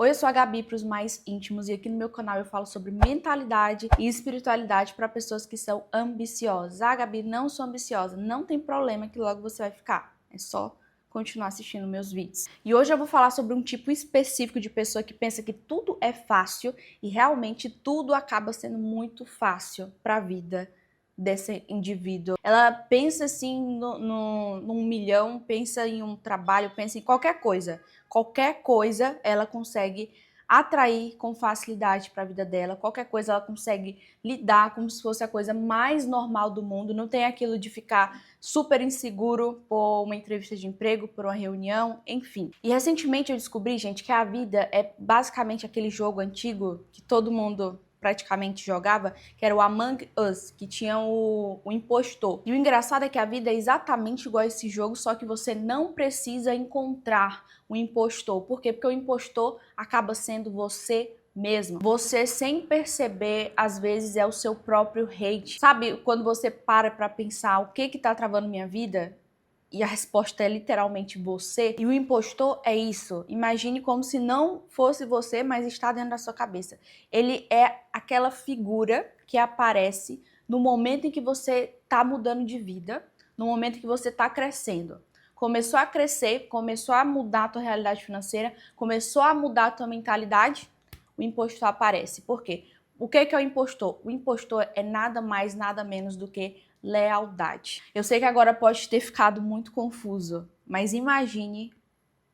Oi, eu sou a Gabi para os mais íntimos e aqui no meu canal eu falo sobre mentalidade e espiritualidade para pessoas que são ambiciosas. Ah, Gabi, não sou ambiciosa. Não tem problema que logo você vai ficar. É só continuar assistindo meus vídeos. E hoje eu vou falar sobre um tipo específico de pessoa que pensa que tudo é fácil e realmente tudo acaba sendo muito fácil para a vida desse indivíduo. Ela pensa assim num milhão, pensa em um trabalho, pensa em qualquer coisa. Qualquer coisa ela consegue atrair com facilidade para a vida dela. Qualquer coisa ela consegue lidar como se fosse a coisa mais normal do mundo. Não tem aquilo de ficar super inseguro por uma entrevista de emprego, por uma reunião, enfim. E recentemente eu descobri, gente, que a vida é basicamente aquele jogo antigo que todo mundo praticamente jogava, que era o Among Us, que tinha o impostor. E o engraçado é que a vida é exatamente igual a esse jogo, só que você não precisa encontrar o impostor. Por quê? Porque o impostor acaba sendo você mesmo. Você, sem perceber, às vezes é o seu próprio hate. Sabe quando você para pra pensar o que tá travando minha vida? E a resposta é literalmente você. E o impostor é isso. Imagine como se não fosse você, mas está dentro da sua cabeça. Ele é aquela figura que aparece no momento em que você está mudando de vida, no momento em que você está crescendo. Começou a crescer, começou a mudar a tua realidade financeira, começou a mudar a tua mentalidade, o impostor aparece. Por quê? O que é o impostor? O impostor é nada mais, nada menos do que lealdade. Eu sei que agora pode ter ficado muito confuso, mas imagine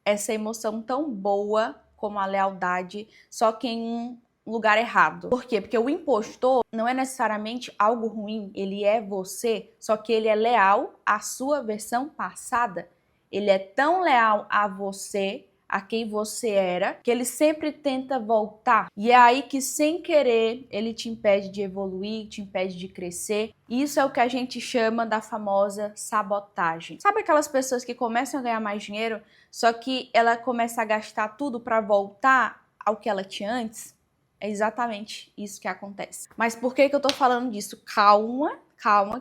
essa emoção tão boa como a lealdade, só que em um lugar errado. Por quê? Porque o impostor não é necessariamente algo ruim, ele é você, só que ele é leal à sua versão passada. Ele é tão leal a você, a quem você era, que ele sempre tenta voltar. E é aí que, sem querer, ele te impede de evoluir, te impede de crescer. Isso é o que a gente chama da famosa sabotagem. Sabe aquelas pessoas que começam a ganhar mais dinheiro, só que ela começa a gastar tudo para voltar ao que ela tinha antes? É exatamente isso que acontece. Mas por que eu tô falando disso? Calma,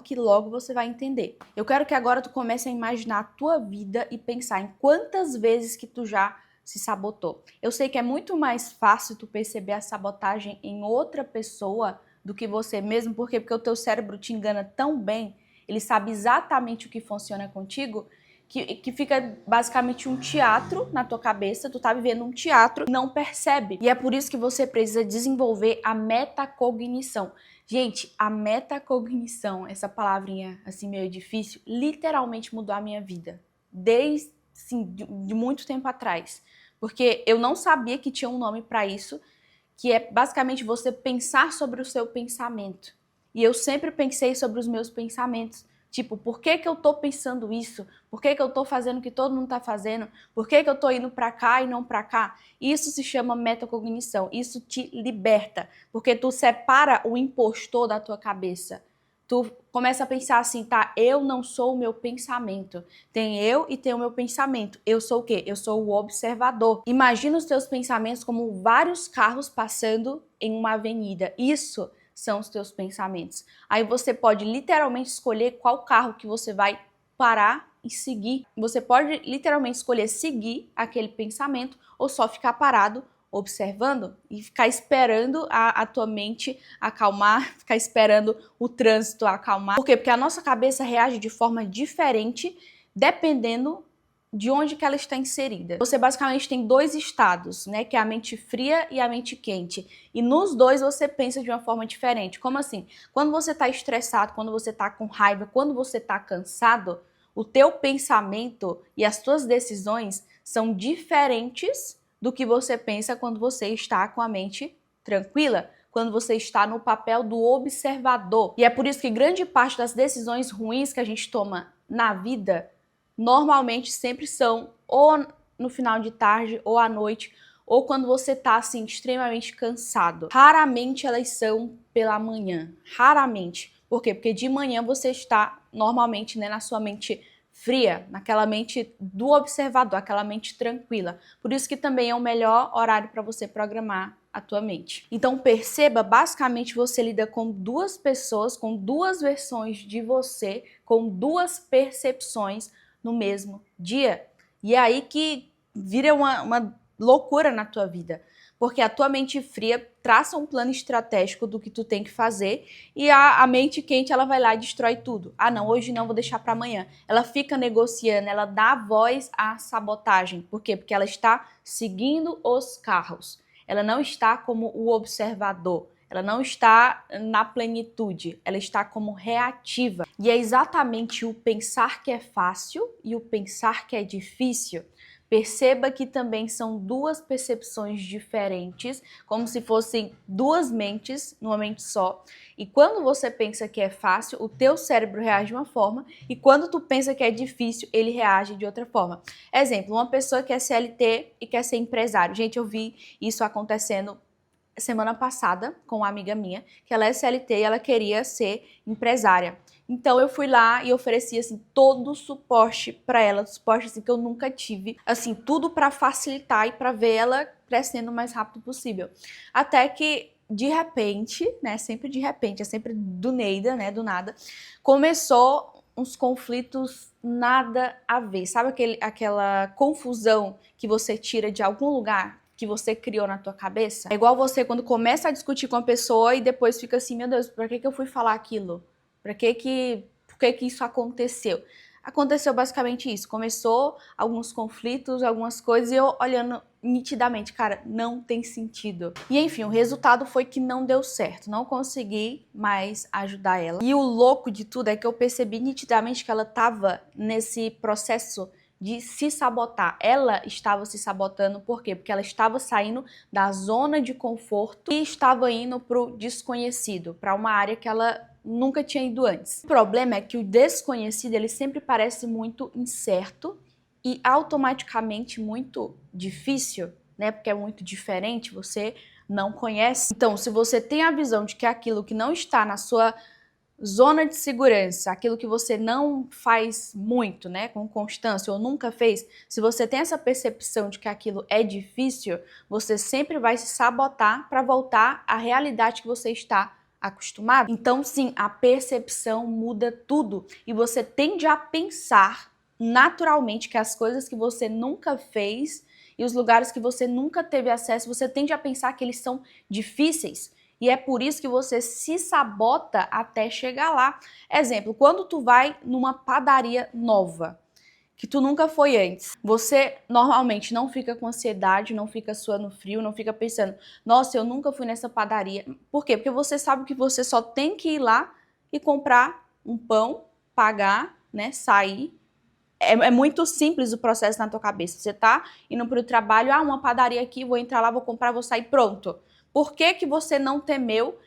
que logo você vai entender. Eu quero que agora tu comece a imaginar a tua vida e pensar em quantas vezes que tu já se sabotou. Eu sei que é muito mais fácil tu perceber a sabotagem em outra pessoa do que você mesmo, por quê? Porque o teu cérebro te engana tão bem, ele sabe exatamente o que funciona contigo, que fica basicamente um teatro na tua cabeça, tu tá vivendo um teatro e não percebe. E é por isso que você precisa desenvolver a metacognição. Gente, a metacognição, essa palavrinha assim meio difícil, literalmente mudou a minha vida. Desde assim, de muito tempo atrás. Porque eu não sabia que tinha um nome para isso, que é basicamente você pensar sobre o seu pensamento. E eu sempre pensei sobre os meus pensamentos. Tipo, por que eu tô pensando isso? Por que eu tô fazendo o que todo mundo tá fazendo? Por que eu tô indo pra cá e não pra cá? Isso se chama metacognição. Isso te liberta, porque tu separa o impostor da tua cabeça. Tu começa a pensar assim, tá, eu não sou o meu pensamento. Tem eu e tem o meu pensamento. Eu sou o quê? Eu sou o observador. Imagina os teus pensamentos como vários carros passando em uma avenida. Isso são os teus pensamentos. Aí você pode literalmente escolher qual carro que você vai parar e seguir. Você pode literalmente escolher seguir aquele pensamento ou só ficar parado observando e ficar esperando a tua mente acalmar, ficar esperando o trânsito acalmar. Por quê? Porque a nossa cabeça reage de forma diferente dependendo de onde que ela está inserida. Você basicamente tem dois estados, né, que é a mente fria e a mente quente. E nos dois você pensa de uma forma diferente. Como assim? Quando você está estressado, quando você está com raiva, quando você está cansado, o teu pensamento e as tuas decisões são diferentes do que você pensa quando você está com a mente tranquila, quando você está no papel do observador. E é por isso que grande parte das decisões ruins que a gente toma na vida normalmente sempre são ou no final de tarde ou à noite, ou quando você tá assim extremamente cansado. Raramente elas são pela manhã, raramente. Por quê? Porque de manhã você está normalmente, né, na sua mente fria, naquela mente do observador, aquela mente tranquila. Por isso que também é o melhor horário para você programar a tua mente. Então perceba, basicamente você lida com duas pessoas, com duas versões de você, com duas percepções no mesmo dia. E é aí que vira uma loucura na tua vida. Porque a tua mente fria traça um plano estratégico do que tu tem que fazer e a mente quente, ela vai lá e destrói tudo. Ah, não, hoje não, vou deixar para amanhã. Ela fica negociando, ela dá voz à sabotagem. Por quê? Porque ela está seguindo os carros. Ela não está como o observador. Ela não está na plenitude, ela está como reativa. E é exatamente o pensar que é fácil e o pensar que é difícil. Perceba que também são duas percepções diferentes, como se fossem duas mentes numa mente só. E quando você pensa que é fácil, o teu cérebro reage de uma forma, e quando tu pensa que é difícil, ele reage de outra forma. Exemplo, uma pessoa que é CLT e quer ser empresário. Gente, eu vi isso acontecendo semana passada com uma amiga minha, que ela é CLT e ela queria ser empresária. Então eu fui lá e ofereci assim todo o suporte para ela, suporte assim que eu nunca tive, assim, tudo para facilitar e para ver ela crescendo o mais rápido possível. Até que de repente, né, sempre de repente, é sempre do Neida, né, do nada, começou uns conflitos nada a ver. Sabe aquela confusão que você tira de algum lugar que você criou na tua cabeça? É igual você quando começa a discutir com a pessoa e depois fica assim, meu Deus, por que eu fui falar aquilo? Por que isso aconteceu? Aconteceu basicamente isso. Começou alguns conflitos, algumas coisas, e eu olhando nitidamente, cara, não tem sentido. E enfim, o resultado foi que não deu certo. Não consegui mais ajudar ela. E o louco de tudo é que eu percebi nitidamente que ela tava nesse processo de se sabotar. Ela estava se sabotando, por quê? Porque ela estava saindo da zona de conforto e estava indo pro desconhecido, para uma área que ela nunca tinha ido antes. O problema é que o desconhecido, ele sempre parece muito incerto e automaticamente muito difícil, né? Porque é muito diferente, você não conhece. Então, se você tem a visão de que aquilo que não está na sua zona de segurança, aquilo que você não faz muito, né, com constância ou nunca fez, se você tem essa percepção de que aquilo é difícil, você sempre vai se sabotar para voltar à realidade que você está acostumado. Então, sim, a percepção muda tudo e você tende a pensar naturalmente que as coisas que você nunca fez e os lugares que você nunca teve acesso, você tende a pensar que eles são difíceis. E é por isso que você se sabota até chegar lá. Exemplo, quando tu vai numa padaria nova, que tu nunca foi antes, você normalmente não fica com ansiedade, não fica suando frio, não fica pensando, nossa, eu nunca fui nessa padaria. Por quê? Porque você sabe que você só tem que ir lá e comprar um pão, pagar, né, sair. É muito simples o processo na tua cabeça. Você tá indo para o trabalho, uma padaria aqui, vou entrar lá, vou comprar, vou sair, pronto. Por que você não temeu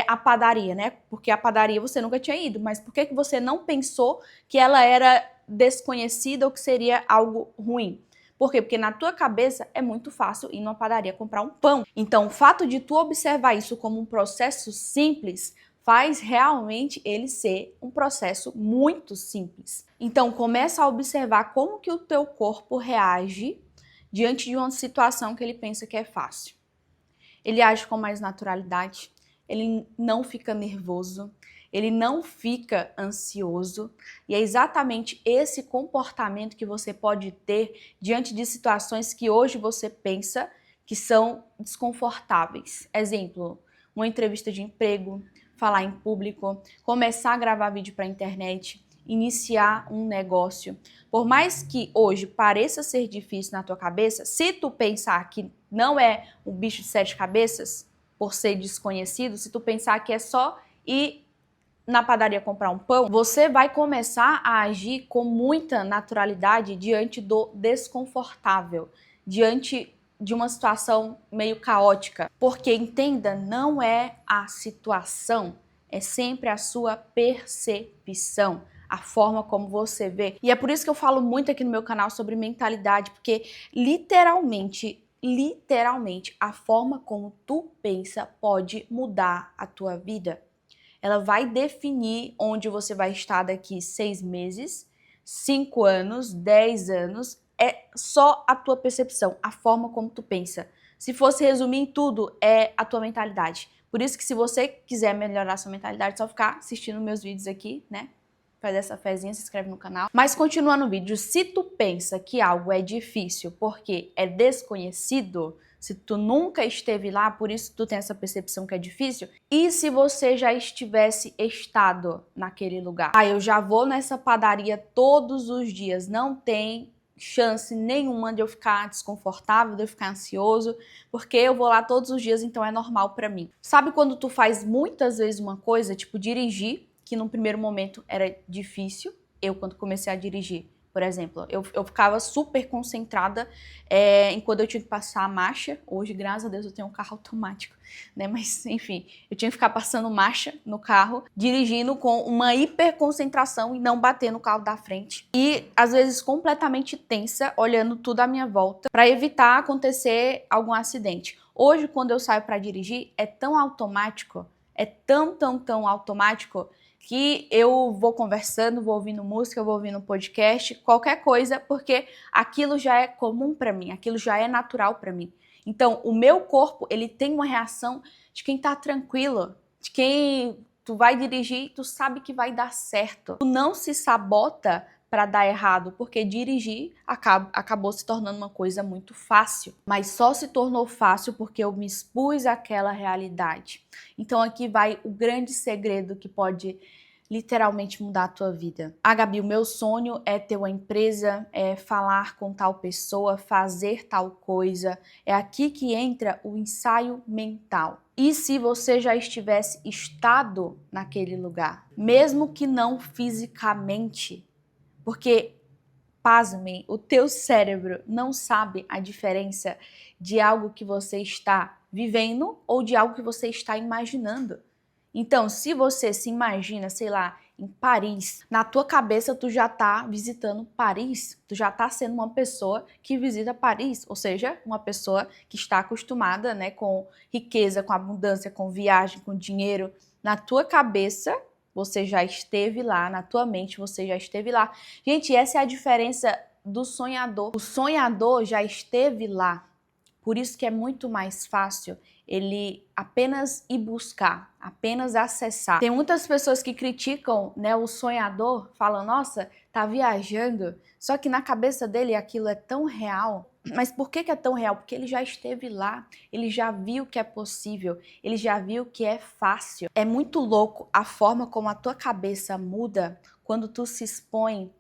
a padaria, né? Porque a padaria você nunca tinha ido, mas por que você não pensou que ela era desconhecida ou que seria algo ruim? Por quê? Porque na tua cabeça é muito fácil ir numa padaria comprar um pão. Então, o fato de tu observar isso como um processo simples faz realmente ele ser um processo muito simples. Então, começa a observar como que o teu corpo reage diante de uma situação que ele pensa que é fácil. Ele age com mais naturalidade, ele não fica nervoso, ele não fica ansioso, e é exatamente esse comportamento que você pode ter diante de situações que hoje você pensa que são desconfortáveis. Exemplo, uma entrevista de emprego, falar em público, começar a gravar vídeo para a internet, iniciar um negócio. Por mais que hoje pareça ser difícil na tua cabeça, se tu pensar que não é um bicho de sete cabeças, por ser desconhecido, se tu pensar que é só ir na padaria comprar um pão, você vai começar a agir com muita naturalidade diante do desconfortável, diante de uma situação meio caótica. Porque, entenda, não é a situação, é sempre a sua percepção, a forma como você vê. E é por isso que eu falo muito aqui no meu canal sobre mentalidade, porque literalmente, a forma como tu pensa pode mudar a tua vida. Ela vai definir onde você vai estar daqui 6 meses, 5 anos, 10 anos. É só a tua percepção, a forma como tu pensa. Se fosse resumir em tudo, é a tua mentalidade. Por isso que se você quiser melhorar sua mentalidade, é só ficar assistindo meus vídeos aqui, né? faz essa fezinha, se inscreve no canal. Mas continuando o vídeo, se tu pensa que algo é difícil porque é desconhecido, se tu nunca esteve lá, por isso tu tem essa percepção que é difícil, e se você já estivesse estado naquele lugar? Ah, eu já vou nessa padaria todos os dias, não tem chance nenhuma de eu ficar desconfortável, de eu ficar ansioso, porque eu vou lá todos os dias, então é normal pra mim. Sabe quando tu faz muitas vezes uma coisa, tipo dirigir, que num primeiro momento era difícil, eu quando comecei a dirigir, por exemplo, eu ficava super concentrada enquanto eu tinha que passar a marcha. Hoje, graças a Deus, eu tenho um carro automático, né? Mas, enfim, eu tinha que ficar passando marcha no carro, dirigindo com uma hiper concentração e não bater no carro da frente. E, às vezes, completamente tensa, olhando tudo à minha volta, para evitar acontecer algum acidente. Hoje, quando eu saio para dirigir, é tão automático, é tão automático, que eu vou conversando, vou ouvindo música, vou ouvindo podcast, qualquer coisa, porque aquilo já é comum para mim, aquilo já é natural para mim. Então, o meu corpo, ele tem uma reação de quem tá tranquilo, de quem tu vai dirigir, tu sabe que vai dar certo. Tu não se sabota para dar errado, porque dirigir acabou se tornando uma coisa muito fácil. Mas só se tornou fácil porque eu me expus àquela realidade. Então aqui vai o grande segredo que pode literalmente mudar a tua vida. Ah, Gabi, o meu sonho é ter uma empresa, é falar com tal pessoa, fazer tal coisa. É aqui que entra o ensaio mental. E se você já estivesse estado naquele lugar, mesmo que não fisicamente, porque, pasmem, o teu cérebro não sabe a diferença de algo que você está vivendo ou de algo que você está imaginando. Então, se você se imagina, sei lá, em Paris, na tua cabeça tu já tá visitando Paris, tu já tá sendo uma pessoa que visita Paris, ou seja, uma pessoa que está acostumada, né, com riqueza, com abundância, com viagem, com dinheiro. Na tua cabeça, você já esteve lá, na tua mente você já esteve lá. Gente, essa é a diferença do sonhador. O sonhador já esteve lá. Por isso que é muito mais fácil ele apenas ir buscar, apenas acessar. Tem muitas pessoas que criticam, né, o sonhador, falam, nossa, tá viajando, só que na cabeça dele aquilo é tão real. Mas por que é tão real? Porque ele já esteve lá, ele já viu que é possível, ele já viu que é fácil. É muito louco a forma como a tua cabeça muda quando tu se expõe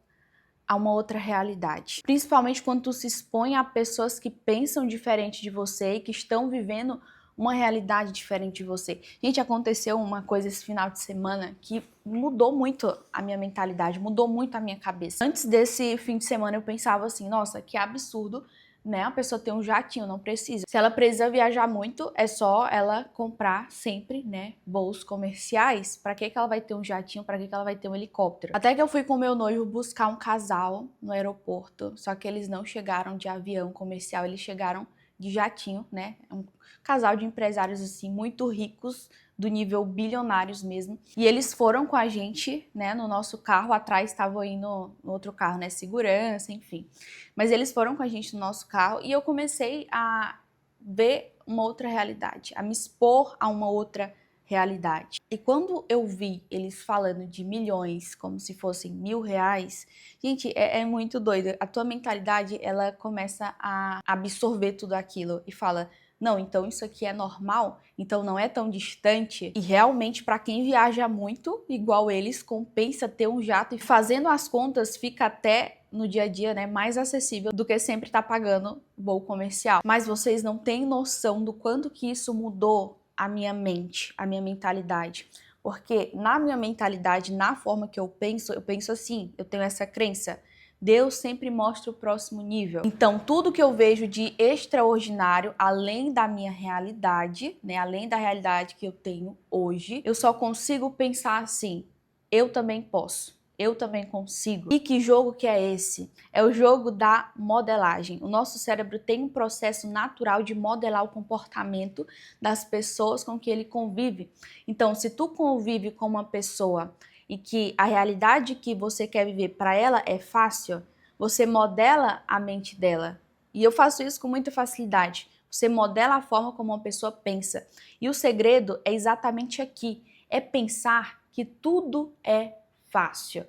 a uma outra realidade. Principalmente quando tu se expõe a pessoas que pensam diferente de você e que estão vivendo uma realidade diferente de você. Gente, aconteceu uma coisa esse final de semana que mudou muito a minha mentalidade, mudou muito a minha cabeça. Antes desse fim de semana eu pensava assim, nossa, que absurdo, né? A pessoa tem um jatinho, não precisa. Se ela precisa viajar muito, é só ela comprar sempre, né, voos comerciais. Pra que ela vai ter um jatinho? Pra que ela vai ter um helicóptero? Até que eu fui com meu noivo buscar um casal no aeroporto, só que eles não chegaram de avião comercial, eles chegaram de jatinho, né? Um casal de empresários assim muito ricos, do nível bilionários mesmo. E eles foram com a gente, né, no nosso carro, atrás estava indo no outro carro, né, segurança, enfim. Mas eles foram com a gente no nosso carro e eu comecei a ver uma outra realidade, a me expor a uma outra realidade. E quando eu vi eles falando de milhões como se fossem R$ 1.000, gente, é muito doido. A tua mentalidade, ela começa a absorver tudo aquilo e fala, não, então isso aqui é normal, então não é tão distante. E realmente, para quem viaja muito, igual eles, compensa ter um jato e fazendo as contas fica até no dia a dia, né, mais acessível do que sempre estar pagando voo comercial. Mas vocês não têm noção do quanto que isso mudou a minha mente, a minha mentalidade. Porque na minha mentalidade, na forma que eu penso assim, eu tenho essa crença, Deus sempre mostra o próximo nível. Então, tudo que eu vejo de extraordinário, além da minha realidade, né, além da realidade que eu tenho hoje, eu só consigo pensar assim, eu também posso. Eu também consigo. E que jogo que é esse? É o jogo da modelagem. O nosso cérebro tem um processo natural de modelar o comportamento das pessoas com que ele convive. Então, se tu convive com uma pessoa e que a realidade que você quer viver para ela é fácil, você modela a mente dela. E eu faço isso com muita facilidade. Você modela a forma como uma pessoa pensa. E o segredo é exatamente aqui, é pensar que tudo é fácil.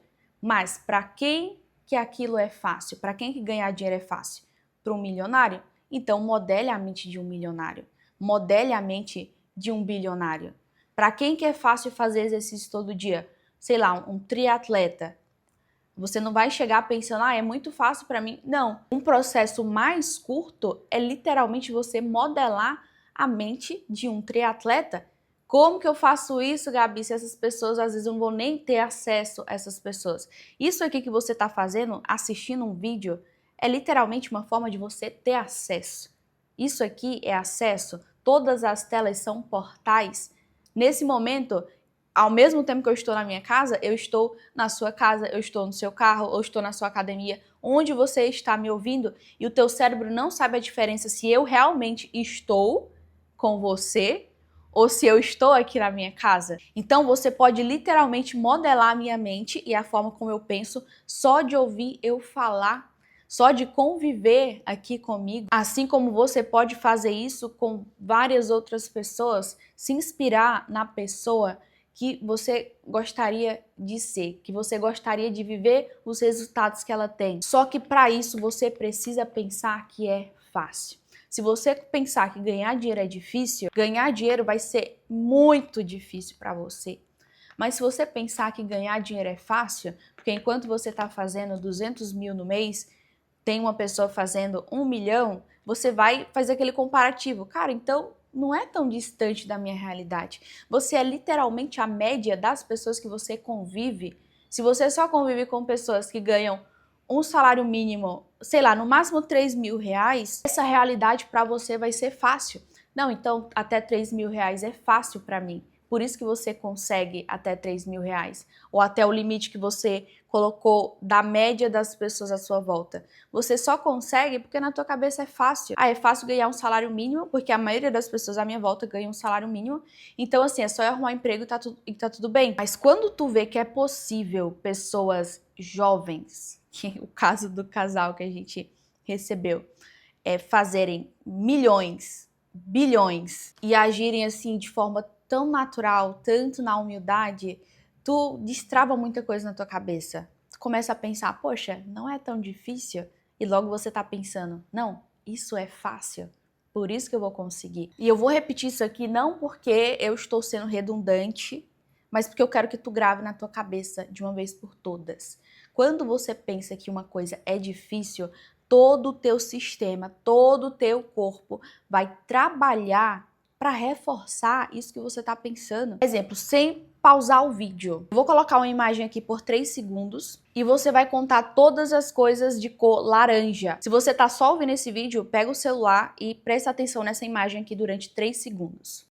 Mas para quem que aquilo é fácil? Para quem que ganhar dinheiro é fácil? Para um milionário? Então modele a mente de um milionário. Modele a mente de um bilionário. Para quem que é fácil fazer exercício todo dia? Sei lá, um triatleta. Você não vai chegar pensando, é muito fácil para mim. Não. Um processo mais curto é literalmente você modelar a mente de um triatleta. Como que eu faço isso, Gabi, se essas pessoas às vezes eu não vou nem ter acesso a essas pessoas? Isso aqui que você está fazendo, assistindo um vídeo, é literalmente uma forma de você ter acesso. Isso aqui é acesso. Todas as telas são portais. Nesse momento, ao mesmo tempo que eu estou na minha casa, eu estou na sua casa, eu estou no seu carro, eu estou na sua academia, onde você está me ouvindo, e o teu cérebro não sabe a diferença se eu realmente estou com você ou se eu estou aqui na minha casa. Então você pode literalmente modelar a minha mente e a forma como eu penso só de ouvir eu falar, só de conviver aqui comigo. Assim como você pode fazer isso com várias outras pessoas, se inspirar na pessoa que você gostaria de ser, que você gostaria de viver os resultados que ela tem. Só que para isso você precisa pensar que é fácil. Se você pensar que ganhar dinheiro é difícil, ganhar dinheiro vai ser muito difícil para você. Mas se você pensar que ganhar dinheiro é fácil, porque enquanto você está fazendo 200 mil no mês, tem uma pessoa fazendo 1 milhão, você vai fazer aquele comparativo. Cara, então não é tão distante da minha realidade. Você é literalmente a média das pessoas que você convive. Se você só convive com pessoas que ganham um salário mínimo, sei lá, no máximo 3 mil reais, essa realidade para você vai ser fácil. Não, então até 3 mil reais é fácil para mim. Por isso que você consegue até 3 mil reais. Ou até o limite que você colocou da média das pessoas à sua volta. Você só consegue porque na tua cabeça é fácil. É fácil ganhar um salário mínimo, porque a maioria das pessoas à minha volta ganham um salário mínimo. Então, assim, é só eu arrumar um emprego e tá tudo bem. Mas quando tu vê que é possível pessoas jovens, que é o caso do casal que a gente recebeu, fazerem milhões, bilhões e agirem assim de forma tão natural, tanto na humildade, tu destrava muita coisa na tua cabeça. Tu começa a pensar, poxa, não é tão difícil. E logo você tá pensando, não, isso é fácil. Por isso que eu vou conseguir. E eu vou repetir isso aqui não porque eu estou sendo redundante, mas porque eu quero que tu grave na tua cabeça de uma vez por todas. Quando você pensa que uma coisa é difícil, todo o teu sistema, todo o teu corpo vai trabalhar para reforçar isso que você está pensando. Exemplo, sem pausar o vídeo. Eu vou colocar uma imagem aqui por 3 segundos e você vai contar todas as coisas de cor laranja. Se você está só ouvindo esse vídeo, pega o celular e presta atenção nessa imagem aqui durante 3 segundos.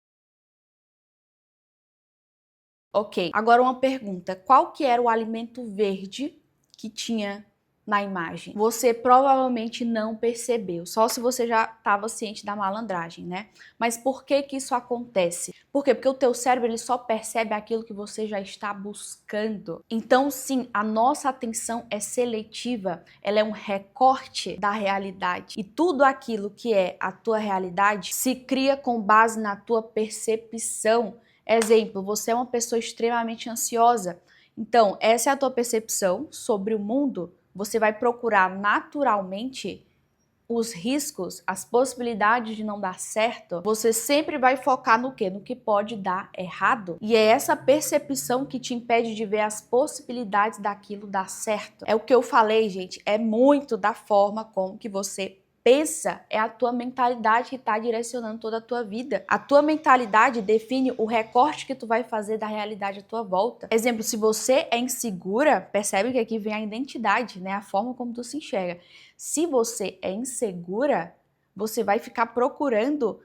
Ok, agora uma pergunta. Qual que era o alimento verde que tinha na imagem? Você provavelmente não percebeu, só se você já estava ciente da malandragem, né? Mas por que que isso acontece? Por quê? Porque o teu cérebro ele só percebe aquilo que você já está buscando. Então, sim, a nossa atenção é seletiva, ela é um recorte da realidade. E tudo aquilo que é a tua realidade se cria com base na tua percepção. Exemplo, você é uma pessoa extremamente ansiosa. Então, essa é a tua percepção sobre o mundo. Você vai procurar naturalmente os riscos, as possibilidades de não dar certo. Você sempre vai focar no quê? No que pode dar errado. E é essa percepção que te impede de ver as possibilidades daquilo dar certo. É o que eu falei, gente, é muito da forma como que você pensa, é a tua mentalidade que está direcionando toda a tua vida. A tua mentalidade define o recorte que tu vai fazer da realidade à tua volta. Exemplo, se você é insegura, percebe que aqui vem a identidade, né? A forma como tu se enxerga. Se você é insegura, você vai ficar procurando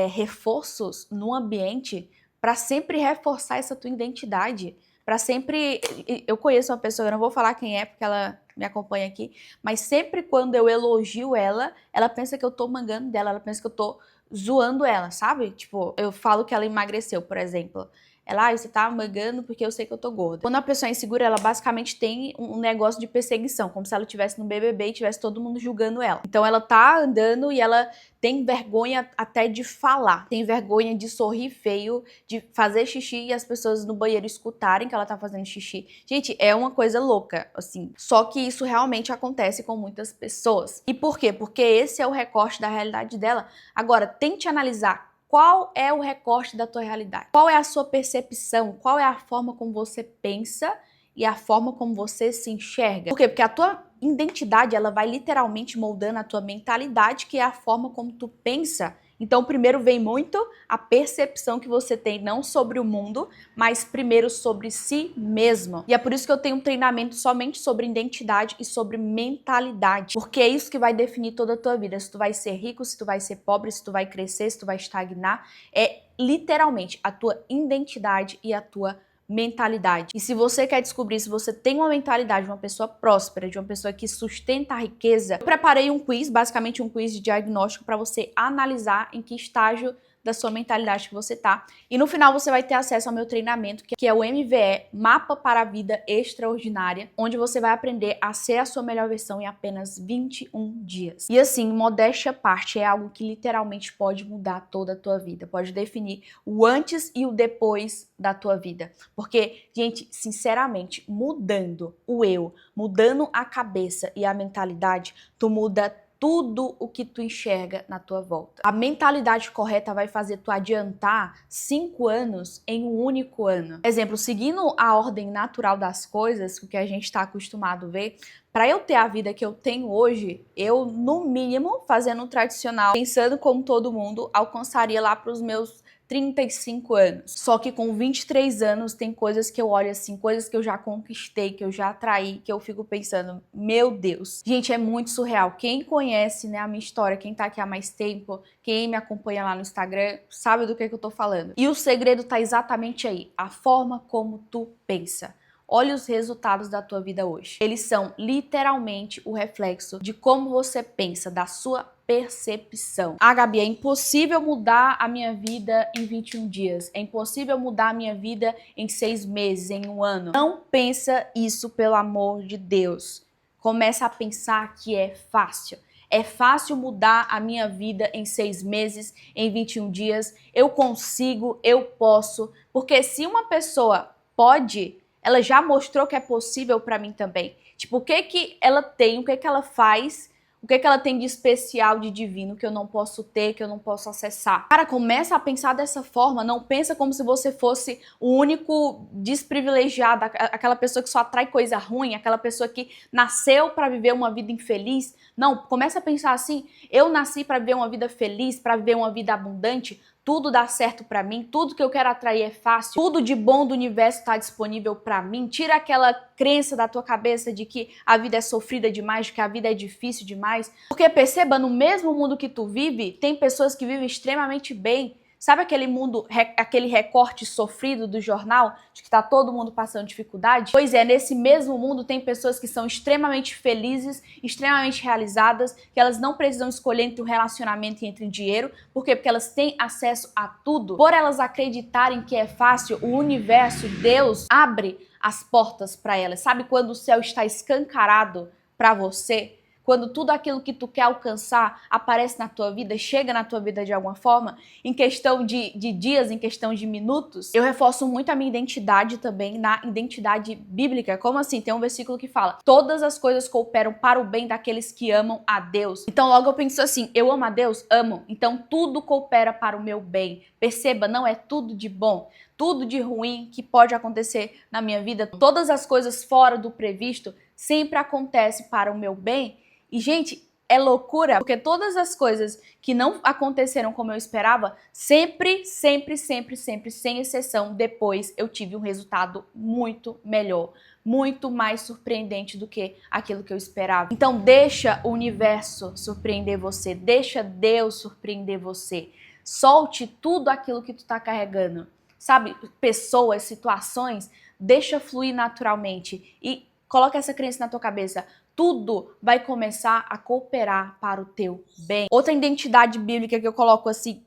reforços no ambiente para sempre reforçar essa tua identidade. Para sempre... Eu conheço uma pessoa, eu não vou falar quem é, porque ela me acompanha aqui, mas sempre quando eu elogio ela, ela pensa que eu tô mangando dela, ela pensa que eu tô zoando ela, sabe? Tipo, eu falo que ela emagreceu, por exemplo. Ela, você tá mangando porque eu sei que eu tô gorda. Quando a pessoa é insegura, ela basicamente tem um negócio de perseguição, como se ela estivesse no BBB e tivesse todo mundo julgando ela. Então ela tá andando e ela tem vergonha até de falar, tem vergonha de sorrir feio, de fazer xixi e as pessoas no banheiro escutarem que ela tá fazendo xixi. Gente, é uma coisa louca, assim. Só que isso realmente acontece com muitas pessoas. E por quê? Porque esse é o recorte da realidade dela. Agora, tente analisar qual é o recorte da tua realidade? Qual é a sua percepção? Qual é a forma como você pensa e a forma como você se enxerga? Por quê? Porque a tua identidade, ela vai literalmente moldando a tua mentalidade, que é a forma como tu pensa. Então, primeiro vem muito a percepção que você tem, não sobre o mundo, mas primeiro sobre si mesmo. E é por isso que eu tenho um treinamento somente sobre identidade e sobre mentalidade. Porque é isso que vai definir toda a tua vida. Se tu vai ser rico, se tu vai ser pobre, se tu vai crescer, se tu vai estagnar. É literalmente a tua identidade e a tua mentalidade. E se você quer descobrir se você tem uma mentalidade de uma pessoa próspera, de uma pessoa que sustenta a riqueza, eu preparei um quiz, basicamente um quiz de diagnóstico para você analisar em que estágio da sua mentalidade que você tá. E no final você vai ter acesso ao meu treinamento, que é o MVE, Mapa para a Vida Extraordinária, onde você vai aprender a ser a sua melhor versão em apenas 21 dias. E assim, modéstia à parte, é algo que literalmente pode mudar toda a tua vida, pode definir o antes e o depois da tua vida. Porque, gente, sinceramente, mudando o eu, mudando a cabeça e a mentalidade, tu muda tudo o que tu enxerga na tua volta. A mentalidade correta vai fazer tu adiantar 5 anos em um único ano. Exemplo, seguindo a ordem natural das coisas, o que a gente está acostumado a ver, para eu ter a vida que eu tenho hoje, eu, no mínimo, fazendo o tradicional, pensando como todo mundo, alcançaria lá para os meus 35 anos. Só que com 23 anos tem coisas que eu olho assim, coisas que eu já conquistei, que eu já atraí, que eu fico pensando, meu Deus. Gente, é muito surreal. Quem conhece, né, a minha história, quem tá aqui há mais tempo, quem me acompanha lá no Instagram, sabe do que eu tô falando. E o segredo tá exatamente aí, a forma como tu pensa. Olha os resultados da tua vida hoje. Eles são literalmente o reflexo de como você pensa, da sua percepção. Ah, Gabi, é impossível mudar a minha vida em 21 dias. É impossível mudar a minha vida em 6 meses, em um ano. Não pensa isso, pelo amor de Deus. Começa a pensar que é fácil. É fácil mudar a minha vida em 6 meses, em 21 dias. Eu consigo, eu posso. Porque se uma pessoa pode, ela já mostrou que é possível para mim também. Tipo, o que que ela tem, o que que ela faz, o que que ela tem de especial, de divino, que eu não posso ter, que eu não posso acessar. Cara, começa a pensar dessa forma, não pensa como se você fosse o único desprivilegiado, aquela pessoa que só atrai coisa ruim, aquela pessoa que nasceu para viver uma vida infeliz. Não, começa a pensar assim, eu nasci para viver uma vida feliz, para viver uma vida abundante. Tudo dá certo pra mim, tudo que eu quero atrair é fácil, tudo de bom do universo está disponível pra mim. Tira aquela crença da tua cabeça de que a vida é sofrida demais, de que a vida é difícil demais. Porque perceba, no mesmo mundo que tu vive, tem pessoas que vivem extremamente bem. Sabe aquele mundo, aquele recorte sofrido do jornal, de que tá todo mundo passando dificuldade? Pois é, nesse mesmo mundo tem pessoas que são extremamente felizes, extremamente realizadas, que elas não precisam escolher entre um relacionamento e entre dinheiro. Por quê? Porque elas têm acesso a tudo. Por elas acreditarem que é fácil, o universo, Deus, abre as portas para elas. Sabe quando o céu está escancarado para você? Quando tudo aquilo que tu quer alcançar aparece na tua vida, chega na tua vida de alguma forma, em questão de dias, em questão de minutos, eu reforço muito a minha identidade também na identidade bíblica. Como assim? Tem um versículo que fala: todas as coisas cooperam para o bem daqueles que amam a Deus. Então logo eu penso assim, eu amo a Deus? Amo. Então tudo coopera para o meu bem. Perceba, não é tudo de bom. Tudo de ruim que pode acontecer na minha vida, todas as coisas fora do previsto, sempre acontece para o meu bem. E, gente, é loucura, porque todas as coisas que não aconteceram como eu esperava, sempre, sem exceção, depois eu tive um resultado muito melhor, muito mais surpreendente do que aquilo que eu esperava. Então, deixa o universo surpreender você, deixa Deus surpreender você. Solte tudo aquilo que tu tá carregando. Sabe, pessoas, situações, deixa fluir naturalmente e coloca essa crença na tua cabeça. Tudo vai começar a cooperar para o teu bem. Outra identidade bíblica que eu coloco assim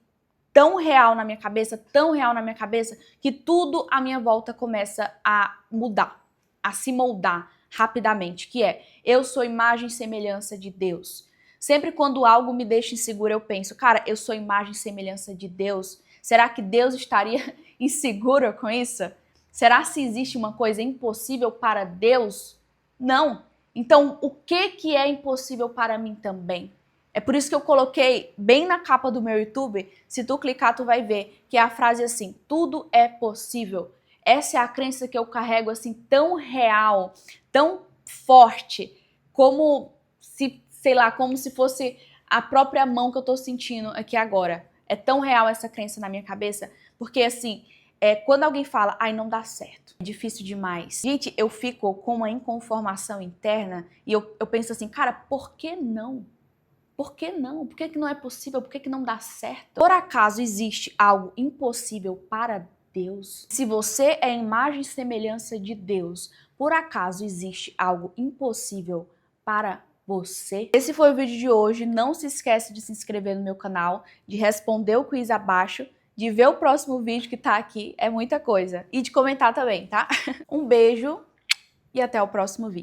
tão real na minha cabeça, tão real na minha cabeça, que tudo à minha volta começa a mudar, a se moldar rapidamente, que é, eu sou imagem e semelhança de Deus. Sempre quando algo me deixa insegura, eu penso, cara, eu sou imagem e semelhança de Deus. Será que Deus estaria inseguro com isso? Será se existe uma coisa impossível para Deus? Não. Então, o que é impossível para mim também? É por isso que eu coloquei bem na capa do meu YouTube, se tu clicar tu vai ver, que é a frase assim, tudo é possível. Essa é a crença que eu carrego assim tão real, tão forte, como se, sei lá, como se fosse a própria mão que eu tô sentindo aqui agora. É tão real essa crença na minha cabeça, porque assim, quando alguém fala, ai, não dá certo, é difícil demais. Gente, eu fico com uma inconformação interna e eu penso assim, cara, por que não? Por que não? Por que não é possível? Por que não dá certo? Por acaso existe algo impossível para Deus? Se você é imagem e semelhança de Deus, por acaso existe algo impossível para você? Esse foi o vídeo de hoje. Não se esquece de se inscrever no meu canal, de responder o quiz abaixo, de ver o próximo vídeo que tá aqui, é muita coisa. E de comentar também, tá? Um beijo e até o próximo vídeo.